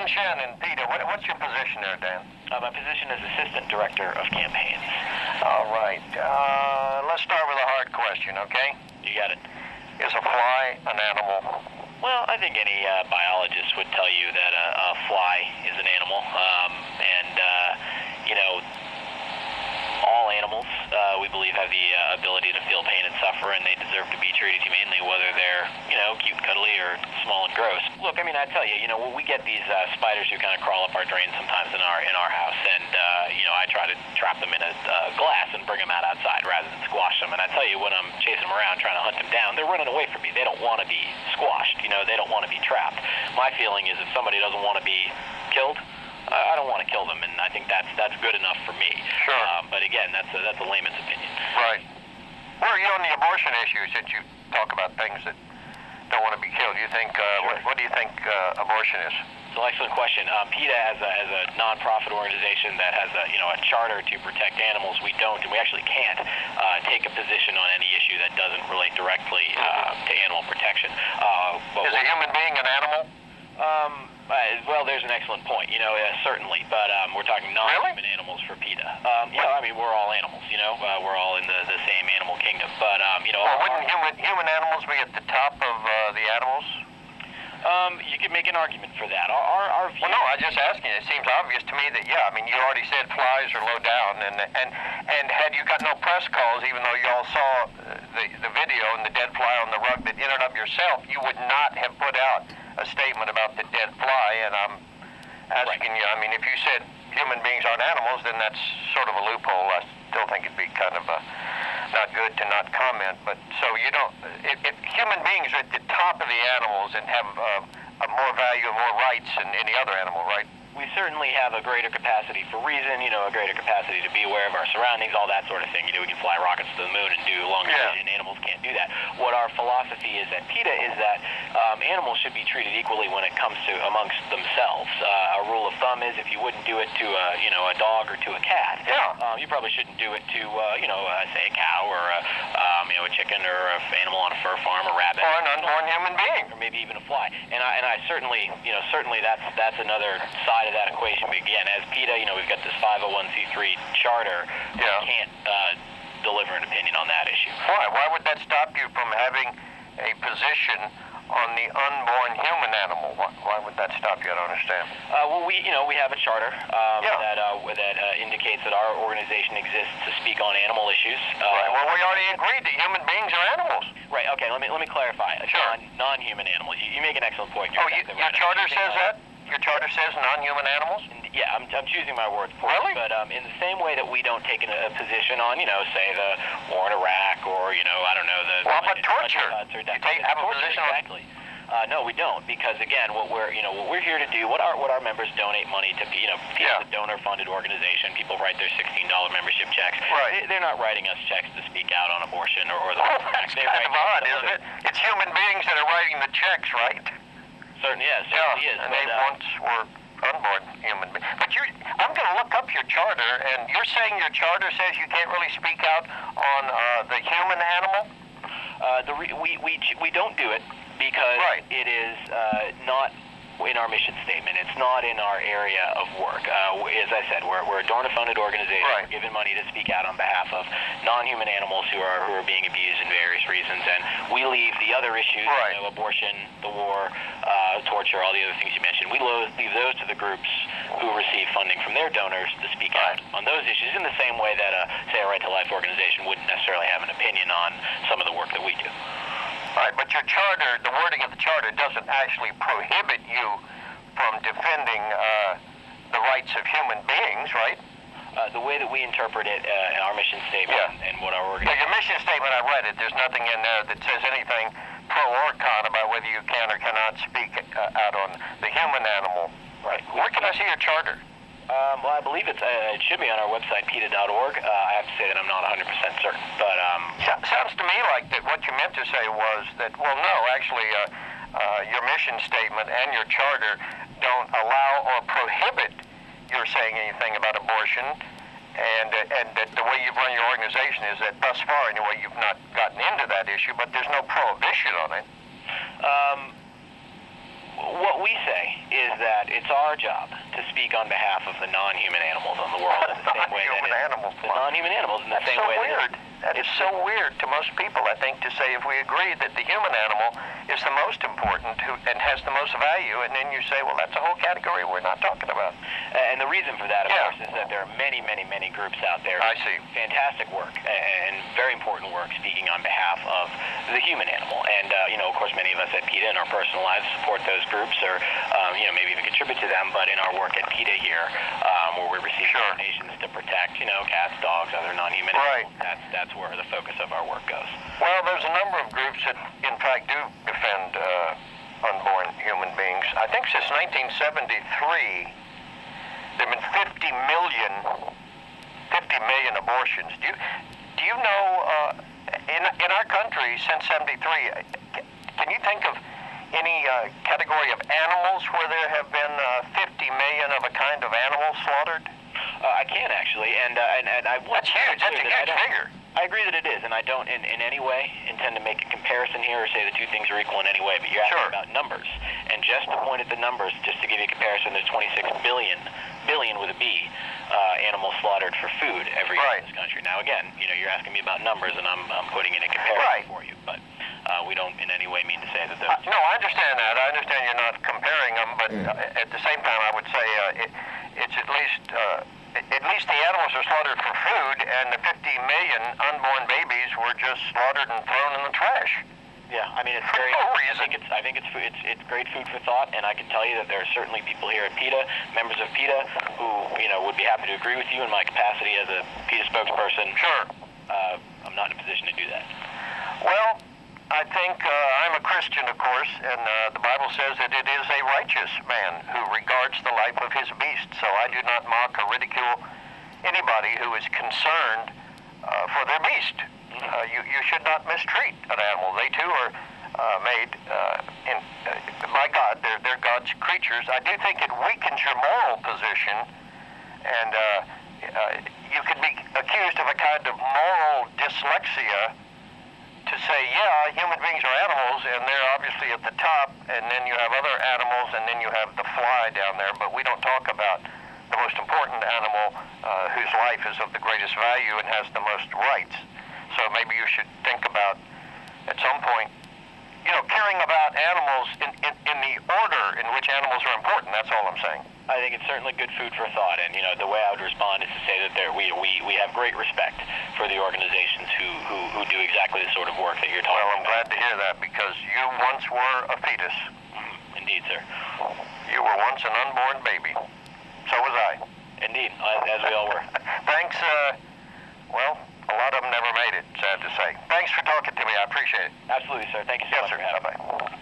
Dan Shannon, PETA. What's your position there, Dan? My position is Assistant Director of Campaigns. All right. Let's start with a hard question, okay? You got it. Is a fly an animal? Well, I think any biologist would tell you that a fly is an animal. You know, all animals, we believe, have the ability to feel pain and suffer, and they deserve to be treated humanely, whether they're, you know, cute and cuddly or small and gross. Look, I mean, I tell you, you know, we get these spiders who kind of crawl up our drain sometimes in our house, and you know, I try to trap them in a glass and bring them out outside rather than squash them. And I tell you, when I'm chasing them around trying to hunt them down, they're running away from me. They don't want to be squashed. You know, they don't want to be trapped. My feeling is if somebody doesn't want to be killed, I don't want to kill them, and I think that's good enough for me. Sure. But again, that's a layman's opinion. Right. Where are you on the abortion issues that you talk about things that don't want to be killed? You think what do you think abortion is? It's an excellent question. PETA, as a nonprofit organization that has a charter to protect animals, we don't, and we actually can't take a position on any issue that doesn't relate directly to animal protection. Is a human being an animal? Well, there's an excellent point. You know, certainly, but we're talking non-human animals for PETA. You know, I mean, we're all animals. You know, we're all in the same animal kingdom. But you know, wouldn't human animals be at the top of the animals? You could make an argument for that. Our view. Well, no, I'm just asking. It seems obvious to me that I mean, you already said flies are low down, and had you got no press calls, even though you all saw the video and the dead fly on the rug that ended up yourself, you would not have put out a statement about the dead fly. And I'm asking you. I mean, if you said human beings aren't animals, then that's sort of a loophole. I still think it'd be kind of not good to not comment. But so you don't. If human beings are at the top of the animals and have a more value and more rights than any other animal, right? We certainly have a greater capacity for reason, you know, a greater capacity to be aware of our surroundings, all that sort of thing. You know, we can fly rockets to the moon and do long division. Animals can't do that. What our philosophy is at PETA is that animals should be treated equally when it comes to amongst themselves. Our rule of thumb is if you wouldn't do it to a dog or to a cat, you probably shouldn't do it to say a cow or a chicken or an animal on a fur farm, a rabbit, or an unborn human being, or maybe even a fly. And I certainly that's another side of that equation. But again, as PETA, you know, we've got this 501c3 charter. We can't deliver an opinion on that issue. Why would that stop you from having a position on the unborn human animal? Why would that stop you? I don't understand. Well, we have a charter that indicates that our organization exists to speak on animal issues. Right. Well, we already agreed that human beings are animals. Right. Okay. Let me clarify. Sure. Non-human animals. You make an excellent point. Your charter says that? Your charter says non-human animals? Yeah, I'm choosing my words for really? But in the same way that we don't take a position on, say the war in Iraq or, I don't know, the... Well, but torture. You have a position on... Exactly. No, we don't, because again, what we're here to do, what our members donate money to, PETA's a donor-funded organization. People write their $16 membership checks. Right. They're not writing us checks to speak out on abortion or the. That's kind of odd, isn't it? It's human beings that are writing the checks, right? Certainly is. And they once were unborn human beings. But I'm going to look up your charter, and you're saying your charter says you can't really speak out on the human animal? We don't do it because it is not in our mission statement. It's not in our area of work. As I said, we're a donor-funded organization. We're given money to speak out on behalf of non-human animals who are being abused in various reasons, and we leave the other issues, abortion, the war, torture, all the other things you mentioned. We leave those to the groups who receive funding from their donors to speak out on those issues in the same way that, say, a Right to Life organization wouldn't necessarily have an opinion on some of the work that we do. Right, but your charter, the wording of the charter doesn't actually prohibit you from defending the rights of human beings, right? The way that we interpret it in our mission statement and what our organization... Yeah, your mission statement, I read it. There's nothing in there that says anything pro or con about whether you can or cannot speak out on the human animal. Right. Where can I see your charter? Well, I believe it should be on our website, PETA.org. I have to say that I'm not 100% certain, but... Sounds to me like that what you meant to say was that, well, no, actually, your mission statement and your charter don't allow or prohibit your saying anything about abortion, and that the way you've run your organization is that thus far, anyway, you've not gotten into that issue, but there's no prohibition on it. what we say is that it's our job to speak on behalf of the non-human animals in the world in the same way that the non-human animals in the same way. Weird. That is so weird to most people, I think, to say if we agree that the human animal is the most important and has the most value, and then you say, well, that's a whole category we're not talking about. And the reason for that, of course, is that there are many, many, many groups out there. I see. Fantastic work and very important work speaking on behalf of the human animal. And, of course, many of us at PETA in our personal lives support those groups or, maybe even contribute to them. But in our work at PETA here, where we receive donations to protect, cats, dogs, other non-human animals, that's where the focus of our work goes. Well, there's a number of groups that, in fact, do defend unborn human beings. I think since 1973, there have been 50 million abortions. Do you know, in our country since 73, can you think of any category of animals where there have been 50 million of a kind of animal slaughtered? I can actually, and I would. That's huge. That's a huge figure. I agree that it is, and I don't in any way intend to make a comparison here or say the two things are equal in any way, but you're asking about numbers. And just to point at the numbers, just to give you a comparison, there's 26 billion with a B, animals slaughtered for food every year in this country. Now, again, you're asking me about numbers, and I'm putting in a comparison for you, but we don't in any way mean to say that those... No, I understand that. I understand you're not comparing them, but at the same time, I would say it's at least the animals are slaughtered for food, and the 50 million unborn babies were just slaughtered and thrown in the trash. Yeah, I mean, it's very. I think it's great food for thought, and I can tell you that there are certainly people here at PETA, members of PETA, who would be happy to agree with you in my capacity as a PETA spokesperson. Sure. I'm not in a position to do that. Well, I think I'm a Christian, of course, and the Bible says that it is a righteous man who regards the life of his beast. So I do not mock or ridicule anybody who is concerned for their beast. You should not mistreat an animal. They too are made by God. They're God's creatures. I do think it weakens your moral position, and you could be accused of a kind of moral dyslexia to say, yeah, human beings are animals, and they're obviously at the top, and then you have other animals, and then you have the fly down there, but we don't talk about the most important animal whose life is of the greatest value and has the most rights. So maybe you should think about, at some point, caring about animals in the order in which animals are important. That's all I'm saying. I think it's certainly good food for thought, and the way I would respond is to say that we have great respect for the organizations who do exactly the sort of work that you're talking about. Well, I'm glad to hear that, because you once were a fetus. Indeed, sir. You were once an unborn baby. So was I. Indeed, as we all were. Thanks. Well, a lot of them never made it, sad to say. Thanks for talking to me. I appreciate it. Absolutely, sir. Thank you so much for having me. Bye-bye.